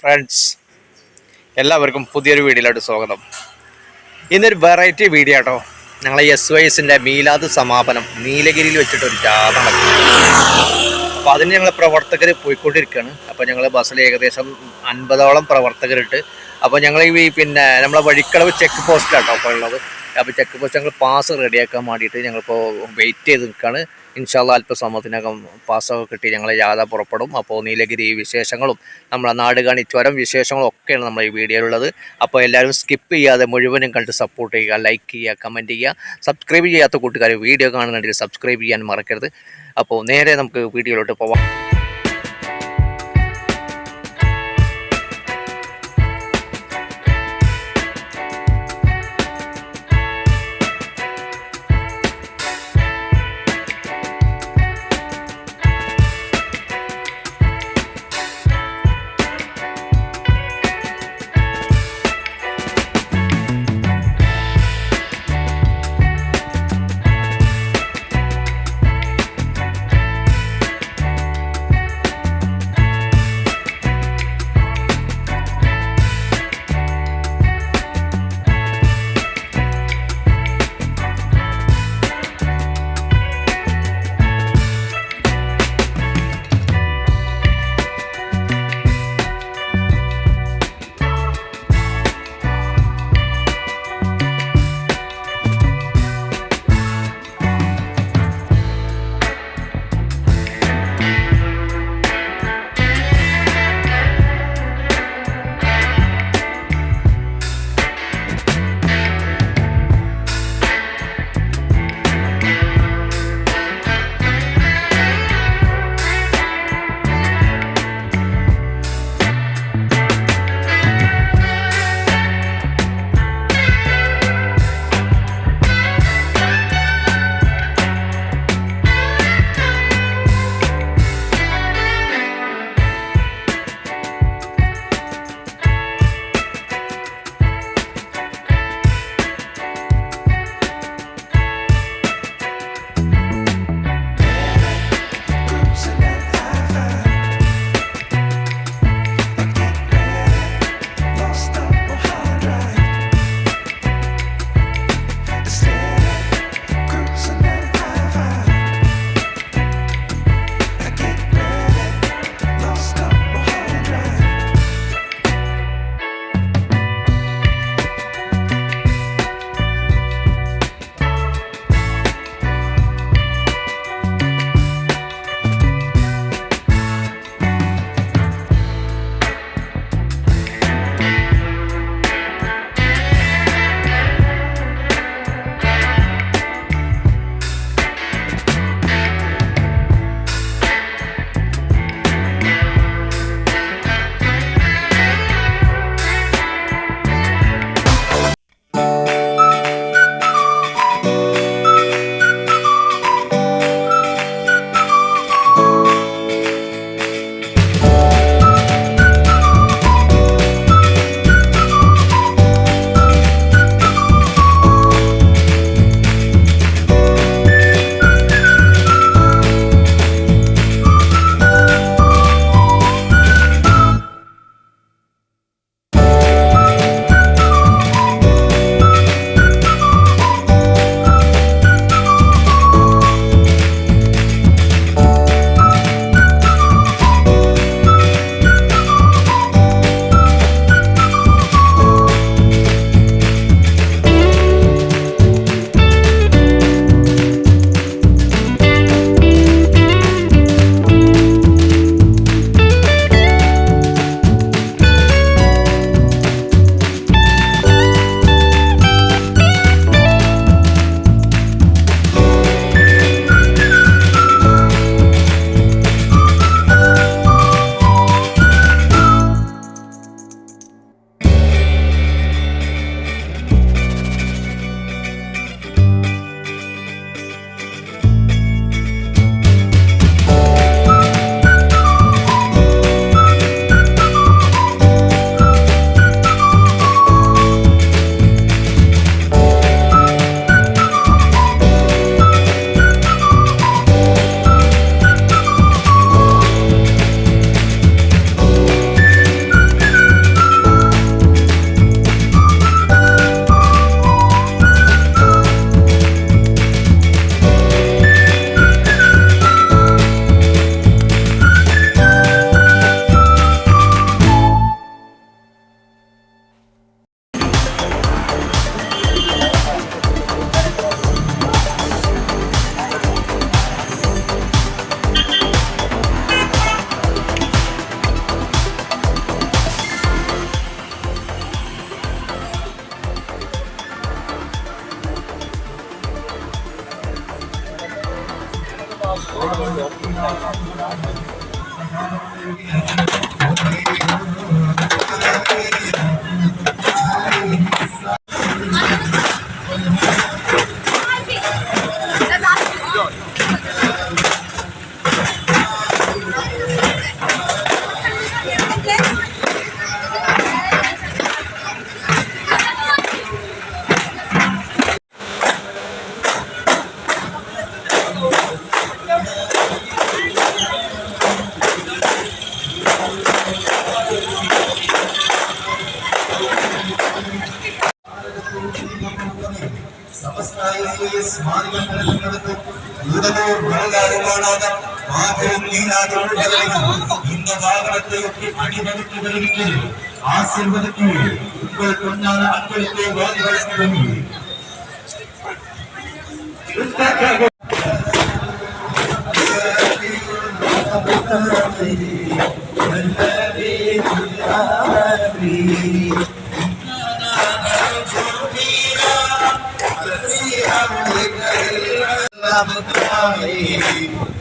Friends, എല്ലാവർക്കും പുതിയൊരു വീഡിയോയിലോട്ട് സ്വാഗതം. ഇന്നൊരു വെറൈറ്റി വീഡിയോ കേട്ടോ. ഞങ്ങളെ SYSൻ്റെ മീലാദ് സമാപനം നീലഗിരിയിൽ വെച്ചിട്ടൊരു ജാഥ നടക്കും. അപ്പോൾ അതിന് ഞങ്ങൾ പ്രവർത്തകർ പോയിക്കൊണ്ടിരിക്കുകയാണ്. അപ്പോൾ ഞങ്ങൾ ബസ്സിൽ ഏകദേശം 50ഓളം പ്രവർത്തകരിട്ട്. അപ്പോൾ ഞങ്ങൾ നമ്മളെ വഴിക്കളവ് ചെക്ക് പോസ്റ്റിലാട്ടോ അപ്പോൾ ഉള്ളത്. അപ്പോൾ ചെക്ക് പോസ്റ്റ് ഞങ്ങൾ പാസ് റെഡിയാക്കാൻ വേണ്ടിയിട്ട് ഞങ്ങളിപ്പോൾ വെയിറ്റ് ചെയ്ത് നിൽക്കുകയാണ്. ഇൻഷാ അല്ലാഹ് അല്പസമയത്തിനകം പാസ്സൊക്കെ കിട്ടി ഞങ്ങൾ യാത്ര പുറപ്പെടും. അപ്പോൾ നീലഗിരി വിശേഷങ്ങളും നമ്മളെ നാടുകാണി ചുരം വിശേഷങ്ങളും ഒക്കെയാണ് നമ്മൾ ഈ വീഡിയോയിലുള്ളത്. അപ്പോൾ എല്ലാവരും സ്കിപ്പ് ചെയ്യാതെ മുഴുവനും കണ്ട് സപ്പോർട്ട് ചെയ്യുക, ലൈക്ക് ചെയ്യുക, കമൻറ്റ് ചെയ്യുക. സബ്സ്ക്രൈബ് ചെയ്യാത്ത കൂട്ടുകാർ വീഡിയോ കാണുന്നുണ്ടെങ്കിൽ സബ്സ്ക്രൈബ് ചെയ്യാൻ മറക്കരുത്. അപ്പോൾ നേരെ നമുക്ക് വീഡിയോയിലോട്ട് പോവാം.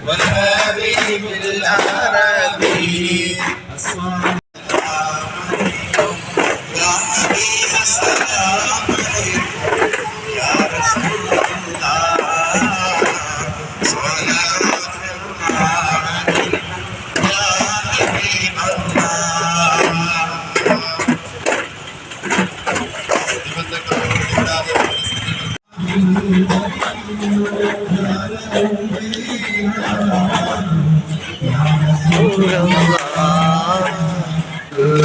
والهادي بالعربي يا حبيب السلام يا رسول الله صلوات الله يا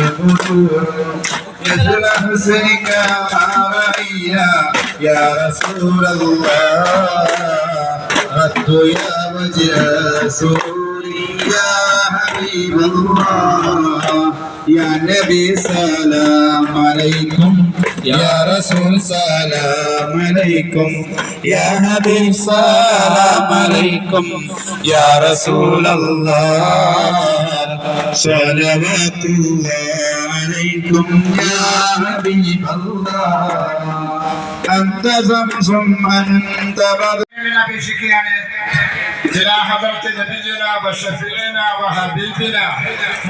حبيب مثل حسنك رأيا يا رسول الله أردت يا وجه سروري يا حبيب الله يا نبي سلام عليكم يا رسول سلام عليكم يا حبيب سلام عليكم يا رسول الله صلوات الله عليكم يا حبيب الله أنت زمزم أنت بدر إلى حضرة نبينا وشفيعنا وحبيبنا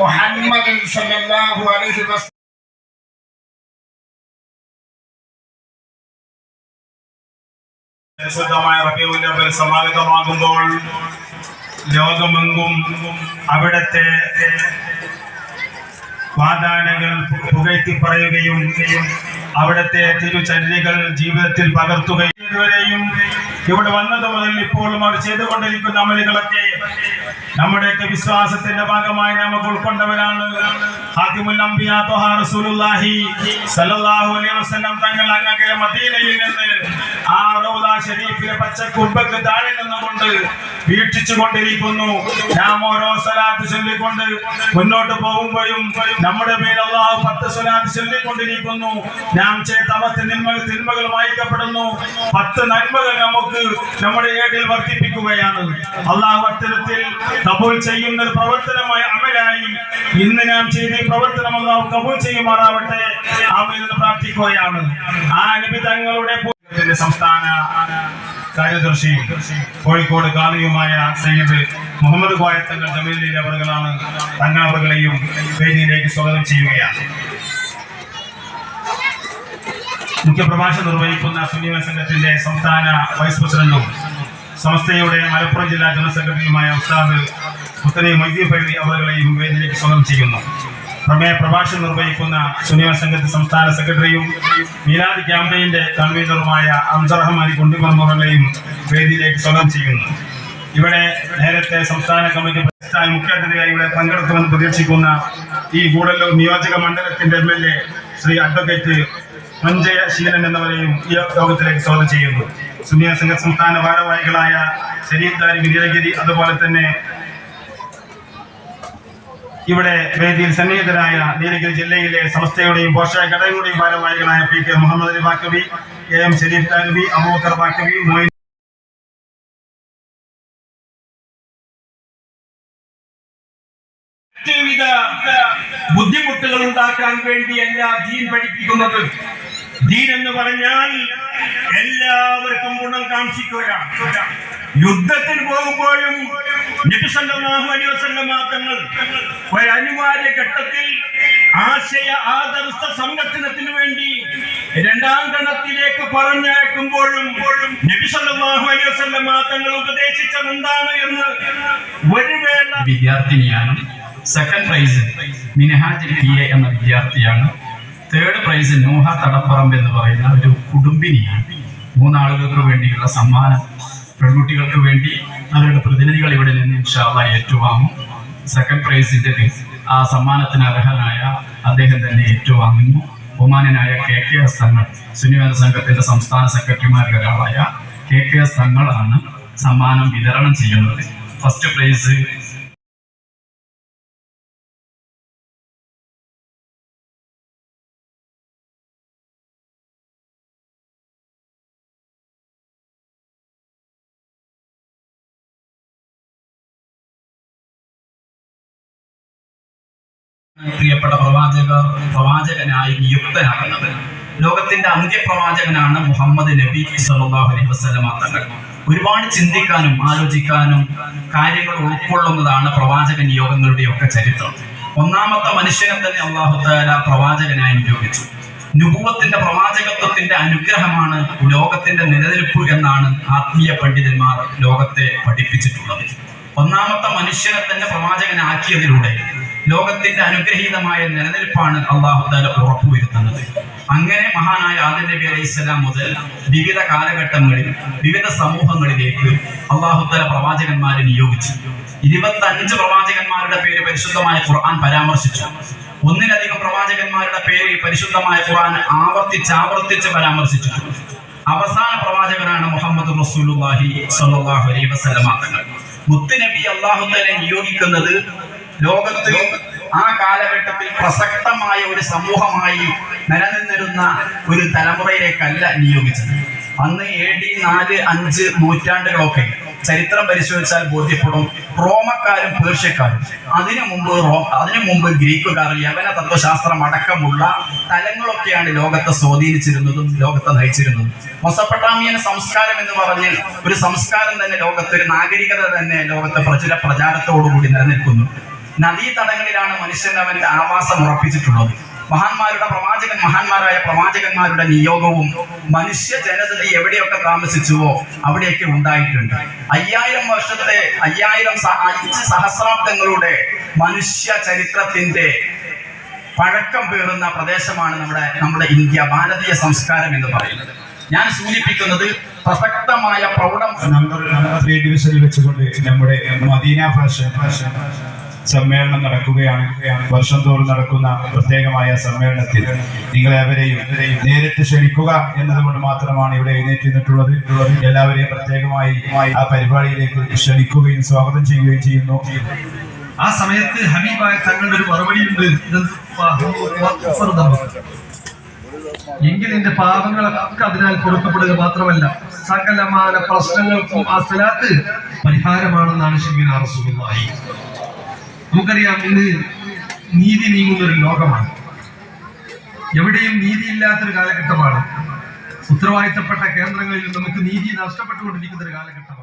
محمد صلى الله عليه وسلم. പരിശുദ്ധമായ റബീഉൽ അവ്വൽ സമാഗതമാകുമ്പോൾ ലോകമെങ്ങും അവിടത്തെ വാദാനകൾ പുകഴ്ത്തി പറയുകയും അവിടത്തെ തിരുചര്യകൾ ജീവിതത്തിൽ പകർത്തുകയും ഇതുവരെയും ഇവിടെ വന്നത് മുതൽ ഇപ്പോഴും അവർ ചെയ്തുകൊണ്ടിരിക്കുന്ന അമലുകളൊക്കെ നമ്മുടെയൊക്കെ വിശ്വാസത്തിന്റെ ഭാഗമായി നമുക്ക് ഉൾക്കൊണ്ടവരാണ്. ഖാതിമുൽ അംബിയാ ത്വഹ റസൂലുള്ളാഹി സ്വല്ലല്ലാഹു അലൈഹി വസല്ലം തങ്ങൾ അങ്ങകലെ മദീനയിൽ നിന്ന് ആ റൗള ശരീഫിലെ പച്ചക്കുബ്ബക്ക് താഴെ നിന്നുകൊണ്ട് വീക്ഷിച്ചു കൊണ്ടിരിക്കുന്നു. നാം ഓരോ സ്വലാത്ത് ചൊല്ലിക്കൊണ്ട് മുന്നോട്ട് പോകുമ്പോഴും നമ്മുടെ മേൽ അല്ലാഹു 10 സ്വലാത്ത് ചൊല്ലിക്കൊണ്ടിരിക്കുന്നു. നാം ചെയ്ത 10 തിന്മകൾ മായ്ക്കപ്പെടുന്നു. 10 നന്മകൾ നമുക്ക് നമ്മുടെ ഏടിൽ വർദ്ധിപ്പിക്കുകയാണ്. അല്ലാഹു അത്തരത്തിൽ കബൂൽ ചെയ്യുന്ന ഒരു പ്രവർത്തനമായ അമലായി ഇന്ന് നാം ചെയ്ത ഈ പ്രവർത്തനം അല്ലാഹു കബൂൽ ചെയ്യുമാറാവട്ടെ. ആമീൻ എന്ന് പ്രാർത്ഥിക്കുകയാണ്. ആ നബി തങ്ങളുടെ സംസ്ഥാന കാര്യദർശി കോഴിക്കോട് കാളിയുമായ സയ്യിദ് മുഹമ്മദ് കോയത്തങ്ങൾ ജമീലി അവറുകളാണ്. തങ്ങളവറുകളെയും വേദിയിലേക്ക് സ്വാഗതം ചെയ്യുകയാണ്. മുഖ്യപ്രഭാഷണം നിർവഹിക്കുന്ന സുന്നിയ സംഘത്തിന്റെ സംസ്ഥാന വൈസ് പ്രസിഡന്റും സംസ്ഥയുടെ മലപ്പുറം ജില്ലാ ജനറൽ സെക്രട്ടറിയുമായ ഉസ്താദ് മുത്തലി മൊയ്തീൻ ഫൈദി അവറുകളെയും വേദിയിലേക്ക് സ്വാഗതം ചെയ്യുന്നു. പ്രമേയ പ്രഭാഷണം നിർവഹിക്കുന്ന സുന്നിയ സംഘത്തിന്റെ സംസ്ഥാന സെക്രട്ടറിയും മീലാദ് ക്യാമ്പയിന്റെ കൺവീനറുമായ അംസറഹ്മാനി കൊണ്ടുവന്നവരുടെയും വേദിയിലേക്ക് സ്വാഗതം ചെയ്യുന്നു. ഇവിടെ നേരത്തെ സംസ്ഥാന കമ്മിറ്റി മുഖ്യാതിഥിയായി ഇവിടെ പങ്കെടുക്കുമെന്ന് പ്രതീക്ഷിക്കുന്ന ഈ ഗൂഡല്ലൂർ നിയോജക മണ്ഡലത്തിന്റെ MLA ശ്രീ അഡ്വക്കേറ്റ് മഞ്ജയ ശീലൻ എന്നിവരെയും ഈ യോഗത്തിലേക്ക് സ്വാഗതം ചെയ്യുന്നു. സുന്നിയ സംഘ സംസ്ഥാന ഭാരവാഹികളായ ശരീഫ് ദാരി നീലഗിരി, അതുപോലെ തന്നെ ഇവിടെ വേദിയിൽ സന്നിഹിതരായ നീലഗിരി ജില്ലയിലെ സമസ്തയുടെയും പോഷക ഘടകങ്ങളുടെയും ഭാരവാഹികളായ PK മുഹമ്മദ് അലി ബാക്കവി, AM ഷരീഫ് താലബി, അബൂബക്കർ ബാക്കവി, മൊയ്ൻ ബുദ്ധിമുട്ടുകൾ ഉണ്ടാക്കാൻ വേണ്ടിയല്ല ദീൻ പഠിപ്പിക്കുന്നത്. ദീൻ എന്ന് പറഞ്ഞാൽ എല്ലാവർക്കും ഗുണം കാണിക്കുകയാണ്. യുദ്ധത്തിന് പോകുമ്പോഴും നബി സല്ലല്ലാഹു അലൈഹി വസല്ലം തങ്ങൾ ഒരു അനിവാര്യ ഘട്ടത്തിൽ ആദർശ സംരക്ഷണത്തിന് വേണ്ടി രണ്ടാം ഗണത്തിലേക്ക് പറഞ്ഞയക്കുമ്പോഴും നബി സല്ലല്ലാഹു അലൈഹി വസല്ലം തങ്ങൾ ഉപദേശിച്ചത് എന്താണ് എന്ന് ഒരു വേള വിദ്യാർത്ഥിനിയാണ്. സെക്കൻഡ് പ്രൈസ് മിനഹാജ് PA എന്ന വിദ്യാർത്ഥിയാണ്. തേർഡ് പ്രൈസ് നൂഹ തടപ്പറമ്പ് എന്ന് പറയുന്ന ഒരു കുടുംബിനിയാണ്. 3 ആളുകൾക്ക് വേണ്ടിയുള്ള സമ്മാനം പെൺകുട്ടികൾക്ക് വേണ്ടി അവരുടെ പ്രതിനിധികൾ ഇവിടെ നിന്ന് ഇൻഷാ അല്ലാഹ് ഏറ്റുവാങ്ങും. സെക്കൻഡ് പ്രൈസിന്റെ ആ സമ്മാനത്തിന് അർഹനായ അദ്ദേഹം തന്നെ ഏറ്റുവാങ്ങുന്നു. ബഹുമാനനായ KKS തങ്ങൾ, സുന്നിവേദ സംഘത്തിന്റെ സംസ്ഥാന സെക്രട്ടറിമാരിൽ ഒരാളായ KKS തങ്ങളാണ് സമ്മാനം വിതരണം ചെയ്യുന്നത്. ഫസ്റ്റ് പ്രൈസ് പ്രിയപ്പെട്ട പ്രവാചകനായി നിയുക്തനാകുന്നത്. ലോകത്തിന്റെ അന്ത്യപ്രവാചകനാണ് മുഹമ്മദ് നബി സല്ലല്ലാഹു അലൈഹി വസല്ലം തങ്ങൾ. ഒരുപാട് ചിന്തിക്കാനും ആലോചിക്കാനും കാര്യങ്ങൾ ഉൾക്കൊള്ളുന്നതാണ് പ്രവാചക നിയോഗങ്ങളുടെ ഒക്കെ ചരിത്രം. ഒന്നാമത്തെ മനുഷ്യനെ തന്നെ അല്ലാഹു തആല പ്രവാചകനായി നിയോഗിച്ചു. നുബുവത്തിന്റെ പ്രവാചകത്വത്തിന്റെ അനുഗ്രഹമാണ് ലോകത്തിന്റെ നിലനിൽപ്പ് എന്നാണ് ആത്മീയ പണ്ഡിതന്മാർ ലോകത്തെ പഠിപ്പിച്ചിട്ടുള്ളത്. ഒന്നാമത്തെ മനുഷ്യനെ തന്നെ പ്രവാചകനാക്കിയതിലൂടെ ലോകത്തിന്റെ അനുഗ്രഹീതമായ നിലനിൽപ്പാണ് അല്ലാഹു തആല ഉറപ്പുവരുത്തുന്നത്. അങ്ങനെ മഹാനായ ആദം നബി അലൈഹിസ്സലാം മുതൽ വിവിധ കാലഘട്ടങ്ങളിൽ വിവിധ സമൂഹങ്ങളിലേക്ക് അല്ലാഹു തആല പ്രവാചകന്മാരെ നിയോഗിച്ചു. 25 പ്രവാചകന്മാരുടെ പേര് പരിശുദ്ധമായ ഖുർആൻ പരാമർശിച്ചു. 1-ലധികം പ്രവാചകന്മാരുടെ പേര് പരിശുദ്ധമായ ഖുർആൻ ആവർത്തിച്ച് പരാമർശിച്ചിട്ടുണ്ട്. അവസാന പ്രവാചകനാണ് മുഹമ്മദ് റസൂലുള്ളാഹി സ്വല്ലല്ലാഹു അലൈഹി വസല്ലം തങ്ങൾ. മുത്തുനബി അല്ലാഹു തആല നിയോഗിക്കുന്നത് ലോകത്ത് ആ കാലഘട്ടത്തിൽ പ്രസക്തമായ ഒരു സമൂഹമായി നിലനിന്നിരുന്ന ഒരു തലമുറയിലേക്കല്ല നിയോഗിച്ചത്. അന്ന് AD 4-5 നൂറ്റാണ്ടുകളൊക്കെ ചരിത്രം പരിശോധിച്ചാൽ ബോധ്യപ്പെടും. റോമക്കാരും പേർഷ്യക്കാരും അതിനു മുമ്പ് ഗ്രീക്കുകാർ, യവന തത്വശാസ്ത്രം അടക്കമുള്ള തലങ്ങളൊക്കെയാണ് ലോകത്തെ സ്വാധീനിച്ചിരുന്നതും ലോകത്തെ നയിച്ചിരുന്നതും. മൊസപ്പൊട്ടാമിയൻ സംസ്കാരം എന്ന് പറഞ്ഞ് ഒരു സംസ്കാരം തന്നെ ലോകത്ത്, ഒരു നാഗരികത തന്നെ ലോകത്തെ പ്രചാരത്തോടുകൂടി നിലനിൽക്കുന്നു. നദീതടങ്ങളിലാണ് മനുഷ്യൻ അവന്റെ ആവാസം ഉറപ്പിച്ചിട്ടുള്ളത്. മഹാന്മാരായ പ്രവാചകന്മാരുടെ നിയോഗവും മനുഷ്യ ജനതതി എവിടെയൊക്കെ താമസിച്ചുവോ അവിടെയൊക്കെ ഉണ്ടായിട്ടുണ്ട്. 5 സഹസ്രാബ്ദങ്ങളുടെ മനുഷ്യ ചരിത്രത്തിന്റെ പഴക്കം പേറുന്ന പ്രദേശമാണ് നമ്മുടെ ഇന്ത്യ, ഭാരതീയ സംസ്കാരം എന്ന് പറയുന്നത്. ഞാൻ സൂചിപ്പിക്കുന്നത് പ്രസക്തമായ നമ്പർ 3 ഡിവിഷനിൽ വെച്ചുകൊണ്ട് നമ്മുടെ മദീന ഫാഷൻ സമ്മേളനം നടക്കുകയാണ്. വർഷം തോറും നടക്കുന്ന പ്രത്യേകമായ സമ്മേളനത്തിൽ നിങ്ങളെവരെയും നേരിട്ട് ക്ഷണിക്കുക എന്നതുകൊണ്ട് മാത്രമാണ് ഇവിടെ എഴുന്നേറ്റ് നിന്നിട്ടുള്ളത്. എല്ലാവരെയും പ്രത്യേകമായി ആ പരിപാടിയിലേക്ക് ക്ഷണിക്കുകയും സ്വാഗതം ചെയ്യുകയും ചെയ്യുന്നു. ആ സമയത്ത് ഹബീബായ തങ്ങളുടെ ഒരു മറുപടിയുണ്ട്. എങ്കിൽ എന്റെ പാപങ്ങളൊക്കെ അതിനാൽ പൊറുക്കപ്പെടുക മാത്രമല്ല സകലമാന പ്രശ്നങ്ങൾക്കും ആ സ്ഥലത്ത് പരിഹാരമാണെന്നാണ് ശബീന റസൂലുള്ളാഹി. നമുക്കറിയാം, ഇന്ന് നീതി നീങ്ങുന്ന ഒരു ലോകമാണ്. എവിടെയും നീതിയില്ലാത്തൊരു കാലഘട്ടമാണ്. ഉത്തരവാദിത്തപ്പെട്ട കേന്ദ്രങ്ങളിൽ നമുക്ക് നീതി നഷ്ടപ്പെട്ടുകൊണ്ടിരിക്കുന്ന ഒരു കാലഘട്ടം.